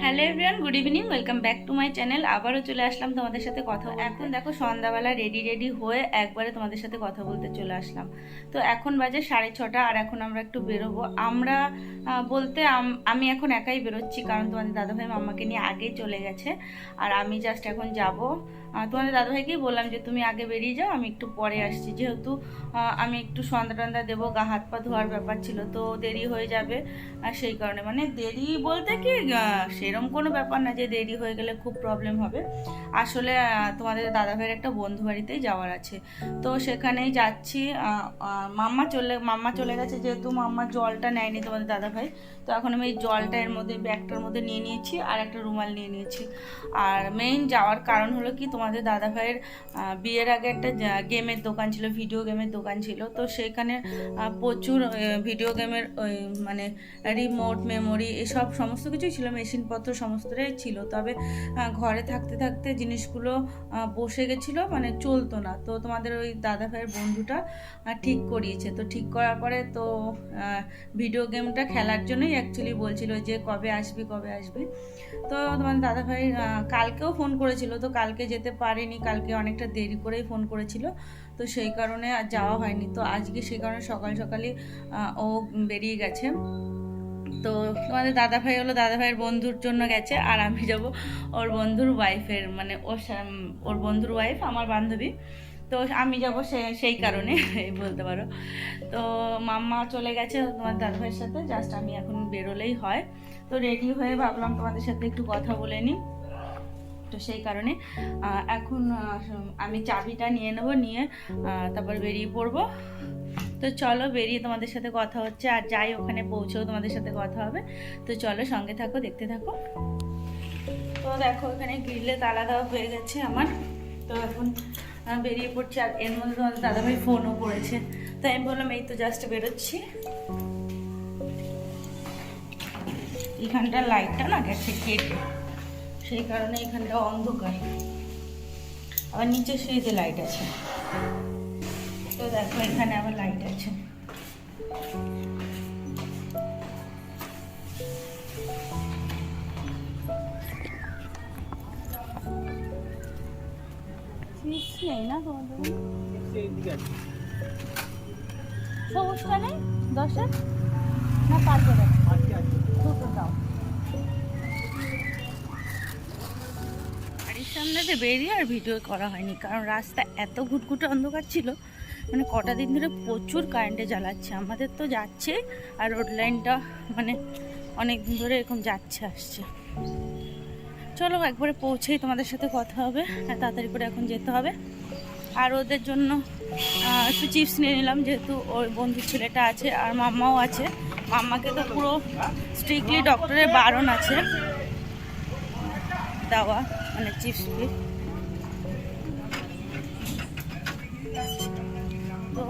Hello everyone, good evening, welcome back to my channel. আবারও চলে আসলাম তোমাদের সাথে কথা। এখন দেখো সন্ধ্যাবেলা রেডি হয়ে একবারে তোমাদের সাথে কথা বলতে চলে আসলাম। তো এখন বাজে 6:30, আর এখন আমরা একটু বেরোবো। আমরা বলতে আমি এখন একাই বেরোচ্ছি, কারণ তোমাদের দাদাভাই মাম্মাকে নিয়ে আগেই চলে গেছে, আর আমি জাস্ট এখন যাব। তোমাদের দাদাভাইকেই বললাম যে তুমি আগে বেরিয়ে যাও, আমি একটু পরে আসছি, যেহেতু আমি একটু সন্ধ্যা টন্ধা দেবো, গা হাত পা ধোয়ার ব্যাপার ছিল, তো দেরি হয়ে যাবে। আর সেই কারণে, মানে দেরি বলতে কি সেরকম কোনো ব্যাপার না যে দেরি হয়ে গেলে খুব প্রবলেম হবে। আসলে তোমাদের দাদাভাইয়ের একটা বন্ধু বাড়িতেই যাওয়ার আছে, তো সেখানেই যাচ্ছি। মাম্মা চলে গেছে, যেহেতু মাম্মা জলটা নেয়নি তোমাদের দাদাভাই, তো এখন আমি এই জলটা এর মধ্যে ব্যাগটার মধ্যে নিয়ে নিয়েছি, আর একটা রুমাল নিয়ে নিয়েছি। আর মেইন যাওয়ার কারণ হলো কি, তোমাদের দাদাভাইয়ের বিয়ের আগে একটা গেমের দোকান ছিল, ভিডিও গেমের দোকান ছিল, তো সেখানে প্রচুর ভিডিও গেমের ওই মানে রিমোট, মেমোরি, এসব সমস্ত কিছুই ছিল, মেশিনপত্র সমস্তটাই ছিল। তবে ঘরে থাকতে থাকতে জিনিসগুলো বসে গেছিলো, মানে চলতো না। তো তোমাদের ওই দাদা ভাইয়ের বন্ধুটা ঠিক করিয়েছে, তো ঠিক করার পরে তো ভিডিও গেমটা খেলার জন্যই অ্যাকচুয়ালি বলছিল যে কবে আসবি কবে আসবি। তো তোমার দাদা ভাই কালকেও ফোন করেছিল, তো কালকে যেতে পারেনি, কালকে অনেকটা দেরি করেই ফোন করেছিল, তো সেই কারণে আর যাওয়া হয়নি। তো আজকে সেই কারণে সকাল সকালই ও বেরিয়ে গেছে। তো তোমাদের দাদা ভাই হলো দাদা ভাইয়ের বন্ধুর জন্য গেছে, আর আমি যাব ওর বন্ধুর ওয়াইফের, মানে ওর বন্ধুর ওয়াইফ আমার বান্ধবী, তো আমি যাব সেই কারণে বলতে পারো। তো মাম্মা চলে গেছে তোমার দাদা ভাইয়ের সাথে, জাস্ট আমি এখন বেরোলেই হয়। তো রেডি হয়ে ভাবলাম তোমাদের সাথে একটু কথা বলে নিই, তো সেই কারণে এখন আমি চাবিটা নিয়ে নেবো, নিয়ে তারপর বেরিয়ে পড়বো। তো চলো, বেরিয়ে তোমাদের সাথে কথা হচ্ছে, আর যাই ওখানে পৌঁছেও তোমাদের সাথে কথা হবে। তো চলো, সঙ্গে থাকো, দেখতে থাকো। তো দেখো, এখানে গ্রিলে তালা দেওয়া হয়ে গেছে আমার, তো এখন বেরিয়ে পড়ছি। আর এর মধ্যে তোমাদের দাদাভাই ফোনও করেছে, তো আমি বললাম এই তো জাস্ট বেরোচ্ছি। এখানটা লাইটটা না গেছে কেটে, সেই কারণে এখানটা অন্ধকার, আবার নিচে সেই যে লাইট আছে, তো দেখো এখানে আবার লাইট আছে। নেই না তোমাদের সবুজটা নেই 10-এর না 5-এর? দুটো দাও। বাড়ির সামনেতে বেরিয়ে আর ভিডিও করা হয়নি, কারণ রাস্তা এত ঘুটঘুটে অন্ধকার ছিল, মানে কটা দিন ধরে প্রচুর কারেন্টে জ্বালাচ্ছে। আমাদের তো যাচ্ছে, আর রোড লাইনটা মানে অনেক দিন ধরে এরকম যাচ্ছে আসছে। চলো একবারে পৌঁছেই তোমাদের সাথে কথা হবে, তাড়াতাড়ি করে এখন যেতে হবে। আর ওদের জন্য একটু চিপস নিয়ে নিলাম, যেহেতু ওর বন্ধুর ছেলেটা আছে, আর মাম্মাও আছে। মাম্মাকে তো পুরো স্ট্রিক্টলি ডক্টরের বারণ আছে দেওয়া, মানে চিপস। তো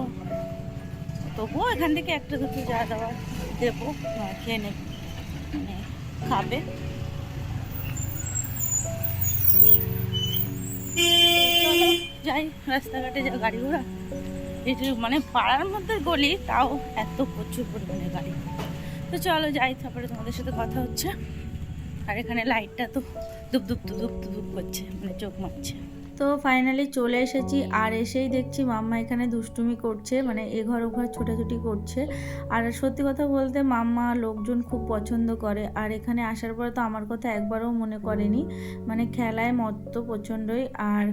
তবুও এখান থেকে একটা দুটো যা দেওয়া দেবো, খেয়ে নেবে, মানে খাবে। যাই, রাস্তাঘাটে যা গাড়ি ঘোড়া, এটি মানে পাড়ার মধ্যে গলি, তাও এত প্রচুর পরিমাণে গাড়ি। তো চলো যাই, তারপরে তোমাদের সাথে কথা হচ্ছে। আর এখানে লাইটটা তো ধুপ ধুপ ধুপ ধুপ করছে, মানে চোখ মারছে। তো ফাইনালি চলে এসেছি, আর এসেই দেখছি মাম্মা এখানে দুষ্টুমি করছে, মানে এঘর ওঘর ছোটাছুটি করছে। আর সত্যি কথা বলতে মাম্মা লোকজন খুব পছন্দ করে, আর এখানে আসার পরে তো আমার কথা একবারও মনে করেনি, মানে খেলায় মত্ত প্রচণ্ডই। আর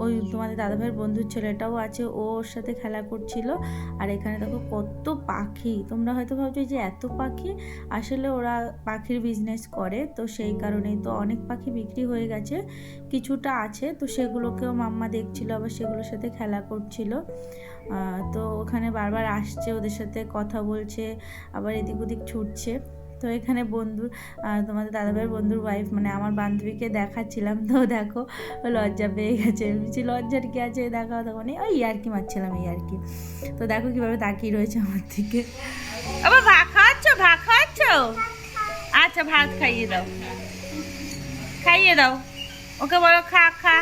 ওই তোমাদের দাদাভাইয়ের বন্ধুর ছেলেটাও আছে, ওর সাথে খেলা করছিল। আর এখানে দেখো কত পাখি, তোমরা হয়তো ভাবছো যে এত পাখি, আসলে ওরা পাখির বিজনেস করে, তো সেই কারণেই তো অনেক পাখি বিক্রি হয়ে গেছে, কিছুটা আছে, তো সেগুলোকেও মাম্মা দেখছিল, আবার সেগুলোর সাথে খেলা করছিল। তো ওখানে বারবার আসছে, ওদের সাথে কথা বলছে, আবার এদিক ওদিক ছুটছে। তো এখানে তোমাদের দাদাভাইয়ের বন্ধুর ওয়াইফ, মানে আমার বান্ধবীকে দেখাচ্ছিলাম, তো দেখো লজ্জা পেয়ে গেছে। বলছি লজ্জার কি আছে, দেখাও, তখন ওই ইয়ার্কি মারছিলাম, এই আর কি। তো দেখো কীভাবে তাকিয়ে রয়েছে আমার দিকে। আবার ভাত খাওয়াচ্ছ? আচ্ছা, ভাত খাইয়ে দাও, ওকে বলো খা খা।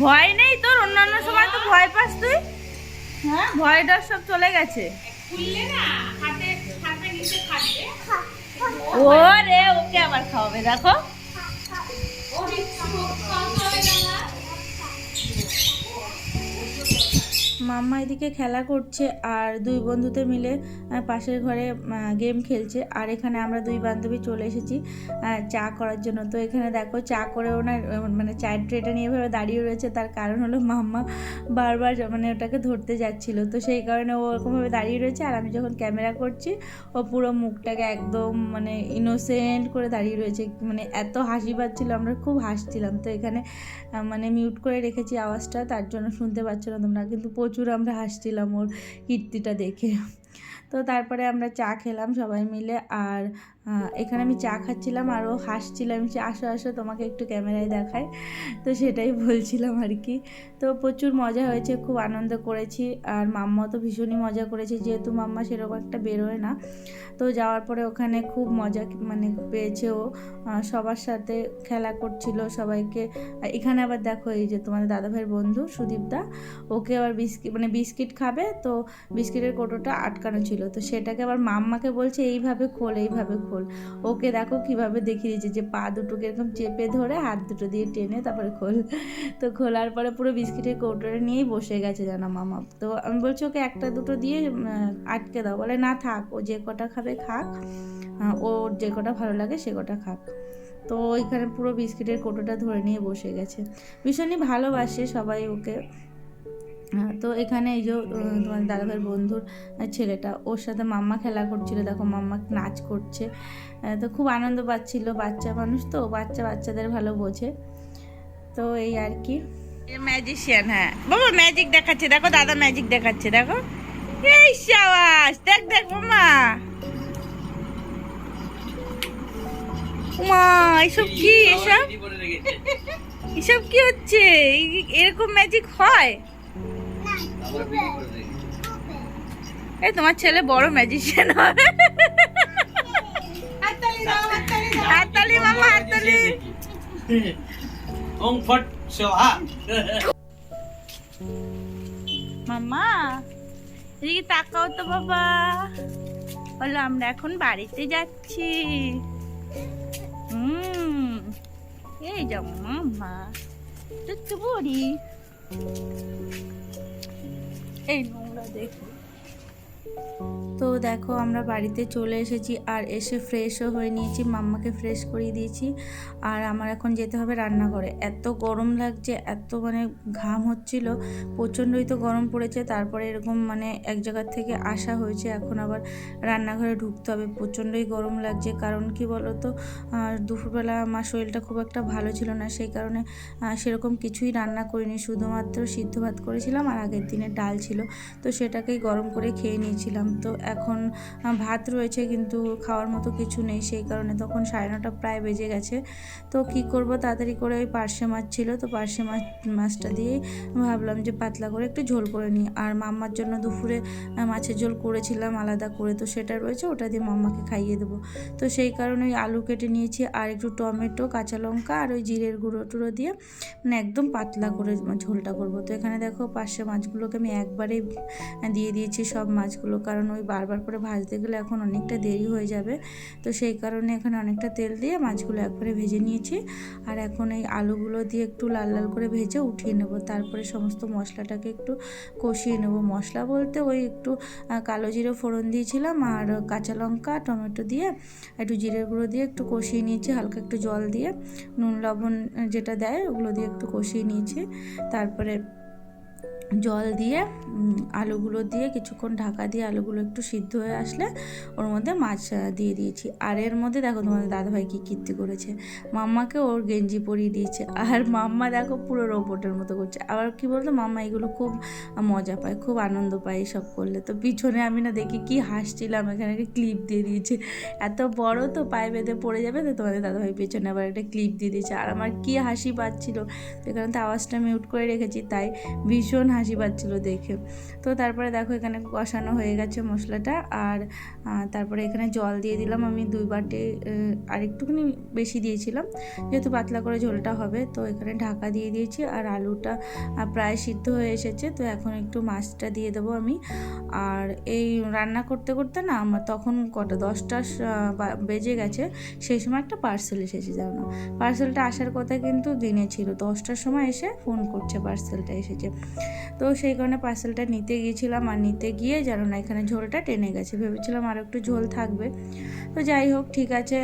ভয় নেই তোর? অন্যান্য সময় তো ভয় পাস তুই। হ্যাঁ, ভয় ডর সব চলে গেছে। ওরে ওকে আবার খাওয়াবে দেখো। মাম্মা এদিকে খেলা করছে আর দুই বন্ধুতে মিলে পাশের ঘরে গেম খেলছে। আর এখানে আমরা দুই বান্ধবী চলে এসেছি চা করার জন্য। তো এখানে দেখো চা করেও না মানে চায়ের ট্রেটা নিয়ে এভাবে দাঁড়িয়ে রয়েছে। তার কারণ হলো মাম্মা বারবার মানে ওটাকে ধরতে যাচ্ছিলো, তো সেই কারণে ও ওরকমভাবে দাঁড়িয়ে রয়েছে। আর আমি যখন ক্যামেরা করছি ও পুরো মুখটাকে একদম মানে ইনোসেন্ট করে দাঁড়িয়ে রয়েছে। মানে এত হাসি পাচ্ছিলো, আমরা খুব হাসছিলাম। তো এখানে মানে মিউট করে রেখেছি আওয়াজটা, তার জন্য শুনতে পাচ্ছ না তোমরা, কিন্তু প্রচুর আমরা হাসছিলাম ওর কীর্তিটা দেখে। তো তারপরে আমরা চা খেলাম সবাই মিলে। আর এখানে আমি চা খাচ্ছিলাম আর ও হাসছিলাম যে আসো আসো তোমাকে একটু ক্যামেরায় দেখায়, তো সেটাই বলছিলাম আর কি। তো প্রচুর মজা হয়েছে, খুব আনন্দ করেছি। আর মাম্মাও তো ভীষণই মজা করেছে, যেহেতু মাম্মা সেরকম একটা বেরোয় না। তো যাওয়ার পরে ওখানে খুব মজা মানে পেয়েছে ও, সবার সাথে খেলা করছিল সবাইকে। এখানে আবার দেখো এই যে তোমাদের দাদাভাইয়ের বন্ধু সুদীপদা, ওকে আবার বিস্কিট খাবে, তো বিস্কিটের কৌটোটা আটকানো ছিল, তো সেটাকে আবার মাম্মাকে বলছে এইভাবে খোল এইভাবে খোল। ওকে দেখো কিভাবে দেখিয়ে দিয়েছে যে পা দুটোকে এরকম চেপে ধরে হাত দুটো দিয়ে টেনে তারপরে খোল। তো খোলার পরে পুরো বিস্কিটের কৌটোটা নিয়েই বসে গেছে জানো মামা। তো আমি বলছি ওকে একটা দুটো দিয়ে আটকে দাও, বলে না থাক, ও যে কটা খাবে খাক, ওর যে কটা ভালো লাগে সে কটা খাক। তো ওইখানে পুরো বিস্কিটের কৌটোটা ধরে নিয়ে বসে গেছে, ভীষণই ভালোবাসে সবাই ওকে। তো এখানে এই যে তোমার দাদাভাইয়ের বন্ধুর ছেলেটা, ওর সাথে মাম্মা খেলা করছিল, দেখো মাম্মা নাচ করছে। তো খুব আনন্দ পাচ্ছিল, বাচ্চা মানুষ তো, বাচ্চাদের ভালো বোঝে। তো এই আর কি, ম্যাজিশিয়ান। হ্যাঁ বাবা ম্যাজিক দেখাচ্ছে, দেখো দাদা ম্যাজিক দেখাচ্ছে, দেখো এই সাবাস, দেখ দেখ মামা। মা এসব কি, এসব কি হচ্ছে? এরকম ম্যাজিক হয়? এই তোমার ছেলে বড় ম্যাজিশিয়ান হবে। হাততালি মামা, হাততালি। মামা এদিকে তাকাও তো বাবা, বলো আমরা এখন বাড়িতে যাচ্ছি। এই যাও মামা, তো বড়ি এই নোংরা দেখো। তো দেখো আমরা বাড়িতে চলে এসেছি আর এসে ফ্রেশও হয়ে নিয়েছি, মাম্মাকে ফ্রেশ করিয়ে দিয়েছি। আর আমার এখন যেতে হবে রান্নাঘরে, এত গরম লাগছে, এত মানে ঘাম হচ্ছিল, প্রচণ্ডই তো গরম পড়েছে। তারপরে এরকম মানে এক জায়গার থেকে আসা হয়েছে, এখন আবার রান্নাঘরে ঢুকতে হবে, প্রচণ্ডই গরম লাগছে। কারণ কি বলো তো, দুপুরবেলা আমার শরীরটা খুব একটা ভালো ছিল না, সেই কারণে সেরকম কিছুই রান্না করিনি, শুধুমাত্র সিদ্ধ ভাত করেছিলাম আর আগের দিনের ডাল ছিল, তো সেটাকেই গরম করে খেয়ে নিয়েছিলাম। তো এখন ভাত রয়েছে কিন্তু খাওয়ার মতো কিছু নেই, সেই কারণে তখন 9:30 প্রায় বেজে গেছে। তো কি করব, তাড়াতাড়ি করে ওই পার্শে মাছ ছিল, তো পার্শে মাছটা দিয়েই ভাবলাম যে পাতলা করে একটু ঝোল করে নিই। আর মাম্মার জন্য দুপুরে মাছের ঝোল করেছিলাম আলাদা করে, তো সেটা রয়েছে, ওটা দিয়ে মাম্মাকে খাইয়ে দেবো। তো সেই কারণে ওই আলু কেটে নিয়েছি আর একটু টমেটো, কাঁচা লঙ্কা আর ওই জিরের গুঁড়ো টুড়ো দিয়ে মানে একদম পাতলা করে ঝোলটা করবো। তো এখানে দেখো পার্শে মাছগুলোকে আমি একবারেই দিয়ে দিয়েছি সব মাছগুলো, কারণ ওই বারবার করে ভাজতে গেলে এখন অনেকটা দেরি হয়ে যাবে। তো সেই কারণে এখানে অনেকটা তেল দিয়ে মাছগুলো একবারে ভেজে নিয়েছি। আর এখন এই আলুগুলো দিয়ে একটু লাল লাল করে ভেজে উঠিয়ে নেব, তারপরে সমস্ত মশলাটাকে একটু কষিয়ে নেব। মশলা বলতে ওই একটু কালো জিরে ফোড়ন দিয়েছিলাম আর কাঁচা লঙ্কা টমেটো দিয়ে একটু জিরের গুঁড়ো দিয়ে একটু কষিয়ে নিয়েছি, হালকা একটু জল দিয়ে, নুন লবণ যেটা দেয় ওগুলো দিয়ে একটু কষিয়ে নিয়েছি। তারপরে জল দিয়ে আলুগুলো দিয়ে কিছুক্ষণ ঢাকা দিয়ে আলুগুলো একটু সিদ্ধ হয়ে আসলে ওর মধ্যে মাছ দিয়ে দিয়েছি। আর এর মধ্যে দেখো তোমাদের দাদাভাই কী কীর্তি করেছে, মাম্মাকে ওর গেঞ্জি পরিয়ে দিয়েছে। আর মাম্মা দেখো পুরো রোবটের মতো করছে। আবার কি বলতো, মাম্মা এগুলো খুব মজা পায়, খুব আনন্দ পায় এসব করলে। তো পিছনে আমি না দেখি কি হাসছিলাম, এখানে একটা ক্লিপ দিয়ে দিয়েছে, এত বড় তো পায়ে বেঁধে পড়ে যাবে, তো তোমাদের দাদাভাই পেছনে আবার একটা ক্লিপ দিয়ে দিয়েছে। আর আমার কি হাসি পাচ্ছিল, এখানে তো আওয়াজটা মিউট করে রেখেছি, তাই ভীষণ হাসি পাচ্ছিল দেখে। তো তারপরে দেখো এখানে কষানো হয়ে গেছে মশলাটা, আর তারপরে এখানে জল দিয়ে দিলাম আমি 2 বাটি, আর একটুখানি বেশি দিয়েছিলাম যেহেতু পাতলা করে ঝোলটা হবে। তো এখানে ঢাকা দিয়ে দিয়েছি, আর আলুটা প্রায় সিদ্ধ হয়ে এসেছে। তো এখন একটু মাছটা দিয়ে দেবো আমি। আর এই রান্না করতে করতে না আমার তখন কটা 10টা বেজে গেছে, সেই সময় একটা পার্সেল এসেছে। জানো না, পার্সেলটা আসার কথা কিন্তু দিনে ছিল, 10টার সময় এসে ফোন করছে পার্সেলটা এসেছে। তো সেই কারণে পার্সেলটা নিতে গিয়েছিলাম, আর নিতে গিয়ে জানো না এখানে ঝোলটা টেনে গেছে, ভেবেছিলাম আর একটু ঝোল থাকবে। তো যাই হোক, ঠিক আছে,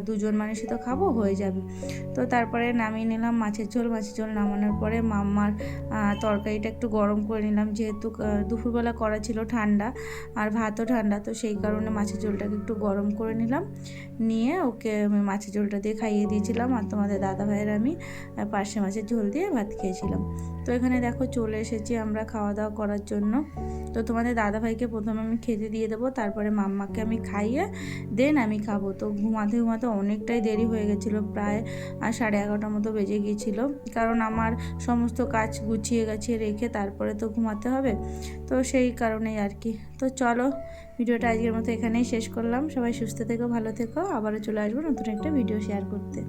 2জন মানুষই তো খাবো, হয়ে যাবে। তো তারপরে নামিয়ে নিলাম মাছের ঝোল নামানোর পরে মাম্মার তরকারিটা একটু গরম করে নিলাম, যেহেতু দুপুরবেলা করা ছিল ঠান্ডা, আর ভাতও ঠান্ডা। তো সেই কারণে মাছের ঝোলটাকে একটু গরম করে নিলাম, নিয়ে ওকে আমি মাছের ঝোলটা দিয়ে খাইয়ে দিয়েছিলাম। আর তোমাদের দাদা ভাইয়ের আমি পার্শে মাছের ঝোল দিয়ে ভাত খেয়েছিলাম। তো এখানে দেখো চলে এসেছি আমরা খাওয়া দাওয়া করার জন্য। তো তোমাদের দাদাভাইকে প্রথমে আমি খেতে দিয়ে দেবো, তারপরে মাম্মাকে আমি খাইয়ে দেন আমি খাবো। তো ঘুমাতে ঘুমাতে অনেকটাই দেরি হয়ে গেছিলো, প্রায় 11:30 মতো বেজে গিয়েছিল, কারণ আমার সমস্ত কাজ গুছিয়ে গাছিয়ে রেখে তারপরে তো ঘুমাতে হবে। তো সেই কারণেই আর কি। তো চলো, ভিডিওটা আজকের মতো এখানেই শেষ করলাম। সবাই সুস্থ থেকো, ভালো থেকো, আবারও চলে আসবো নতুন একটা ভিডিও শেয়ার করতে।